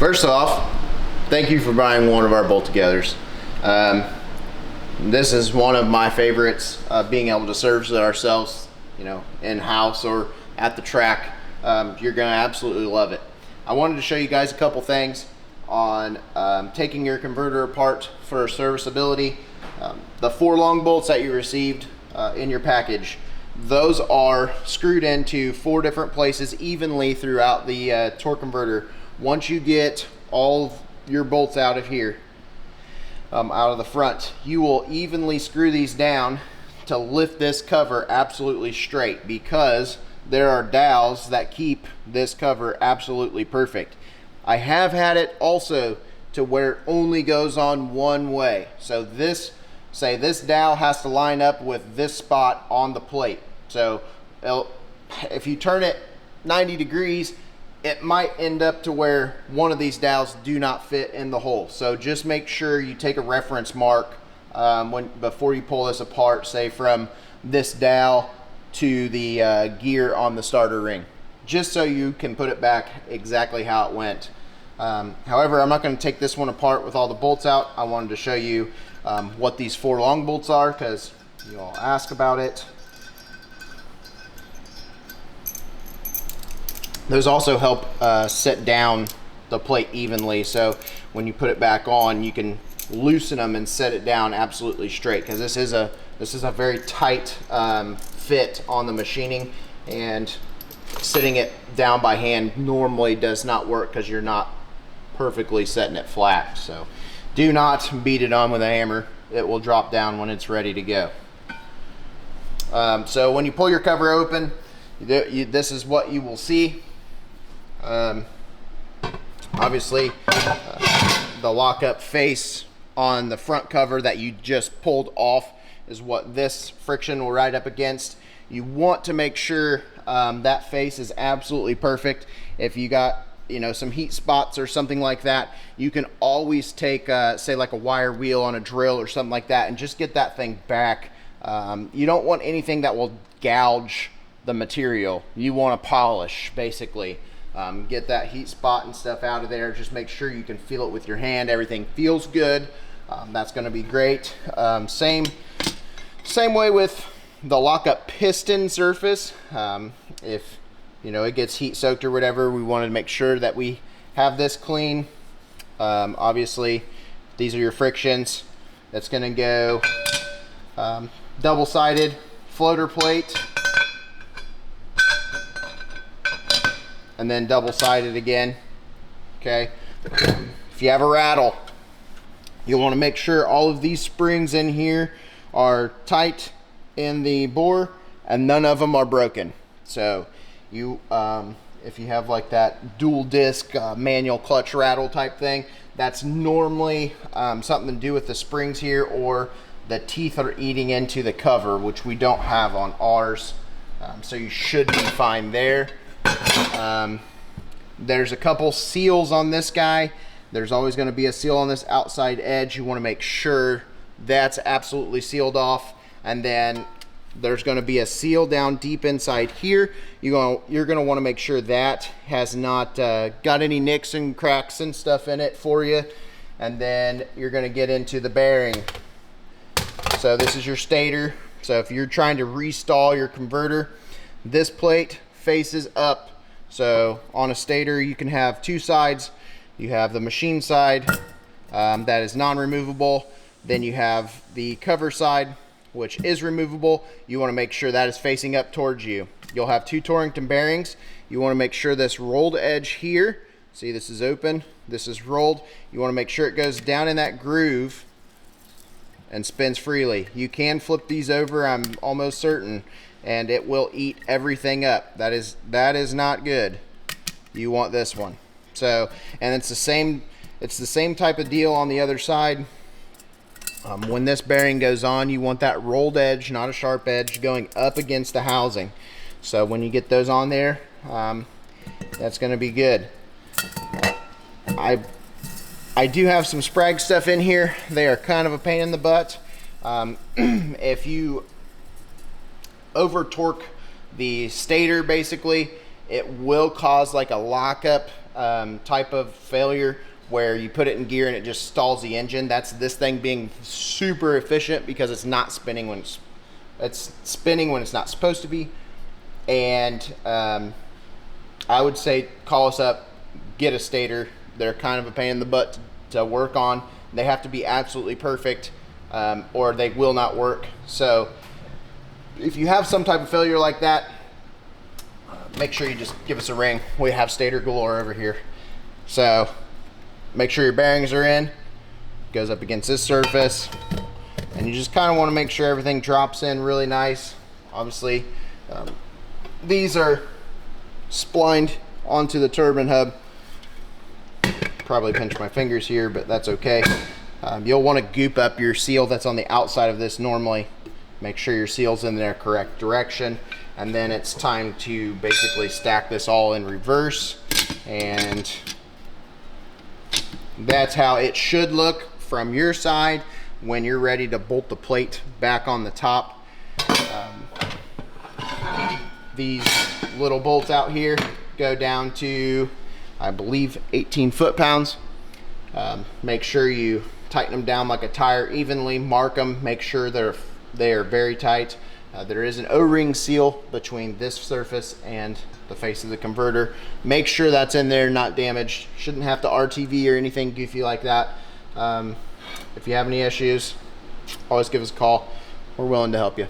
First off, thank you for buying one of our bolt togethers. This is one of my favorites, being able to service it ourselves, in-house or at the track. You're gonna absolutely love it. I wanted to show you guys a couple things on taking your converter apart for serviceability. The 4 long bolts that you received in your package, those are screwed into 4 different places evenly throughout the torque converter. Once you get all of your bolts out of here, out of the front, you will evenly screw these down to lift this cover absolutely straight, because there are dowels that keep this cover absolutely perfect. I have had it also to where it only goes on one way. So this dowel has to line up with this spot on the plate. So if you turn it 90 degrees, it might end up to where one of these dowels do not fit in the hole. So just make sure you take a reference mark before you pull this apart, say from this dowel to the gear on the starter ring, just so you can put it back exactly how it went. However, I'm not going to take this one apart with all the bolts out. I wanted to show you what these 4 long bolts are, because you all ask about it. Those also help set down the plate evenly, so when you put it back on, you can loosen them and set it down absolutely straight, because this is a very tight fit on the machining, and sitting it down by hand normally does not work because you're not perfectly setting it flat. So do not beat it on with a hammer. It will drop down when it's ready to go. So when you pull your cover open, this is what you will see. Obviously, the lockup face on the front cover that you just pulled off is what this friction will ride up against. You want to make sure that face is absolutely perfect. If you got some heat spots or something like that, you can always take say like a wire wheel on a drill or something like that and just get that thing back. You don't want anything that will gouge the material. You want to polish, basically. Get that heat spot and stuff out of there. Just make sure you can feel it with your hand. Everything feels good. That's going to be great. Same way with the lockup piston surface. If it gets heat soaked or whatever, we want to make sure that we have this clean. Obviously, these are your frictions. That's going to go double-sided floater plate, and then double-sided again. Okay. If you have a rattle, you'll want to make sure all of these springs in here are tight in the bore and none of them are broken. So you if you have like that dual disc manual clutch rattle type thing, that's normally something to do with the springs here, or the teeth are eating into the cover, which we don't have on ours. So you should be fine there. There's a couple seals on this guy. There's always going to be a seal on this outside edge. You want to make sure that's absolutely sealed off. And then there's going to be a seal down deep inside here. You're going to want to make sure that has not got any nicks and cracks and stuff in it for you. And then you're going to get into the bearing. So this is your stator. So if you're trying to restall your converter, this plate faces up. So on a stator, you can have 2 sides. You have the machine side that is non-removable. Then you have the cover side, which is removable. You want to make sure that is facing up towards you. You'll have 2 Torrington bearings. You want to make sure this rolled edge here, see, this is open, this is rolled. You want to make sure it goes down in that groove and spins freely. You can flip these over, I'm almost certain, and it will eat everything up. That is not good. You want this one. So, and it's the same type of deal on the other side. When this bearing goes on, you want that rolled edge, not a sharp edge, going up against the housing. So when you get those on there, that's going to be good. I do have some Sprag stuff in here. They are kind of a pain in the butt. If you over torque the stator, basically, It will cause like a lockup type of failure where you put it in gear and it just stalls the engine. That's this thing being super efficient because it's not spinning when it's spinning when it's not supposed to be. And I would say call us up, get a Stator. They're kind of a pain in the butt to work on. They have to be absolutely perfect or they will not work. So if you have some type of failure like that, make sure you just give us a ring. We have Stator galore over here. So make sure your bearings are in, goes up against this surface, and you just kind of want to make sure everything drops in really nice. Obviously, these are splined onto the turbine hub. Probably pinch my fingers here, but that's okay. You'll want to goop up your seal that's on the outside of this normally. Make sure your seal's in the correct direction, and then it's time to basically stack this all in reverse, and that's how it should look from your side when you're ready to bolt the plate back on the top. These little bolts out here go down to, I believe, 18 foot-pounds. Make sure you tighten them down like a tire evenly, mark them, make sure they are very tight. There is an O-ring seal between this surface and the face of the converter. Make sure that's in there, not damaged. Shouldn't have to RTV or anything goofy like that. If you have any issues, always give us a call. We're willing to help you.